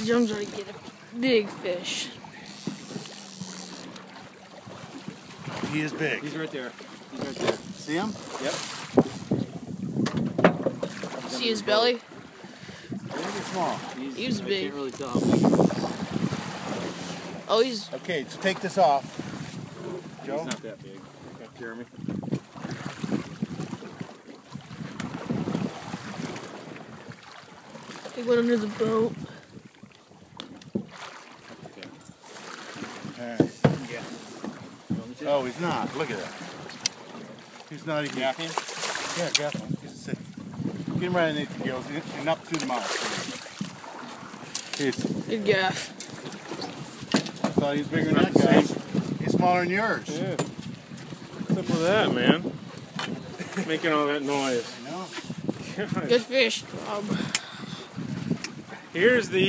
Jones already get a big fish. He is big. He's right there. He's right there. See him? Yep. See his belly? Big or small? He's I big. can't really tell. Oh, he's... Okay, so take this off. Joe? He's not that big. Jeremy. He went under the boat. Alright. Oh, he's not. Look at that. He's not even... Gaffing? Yeah, gaffing. He's sick. Get him right underneath the gills and up through the mouth. Good gaff. I thought he was bigger than that guy. He's smaller than yours. Yeah. What's up with that, man? Making all that noise. I know. Good fish, Rob. Here's the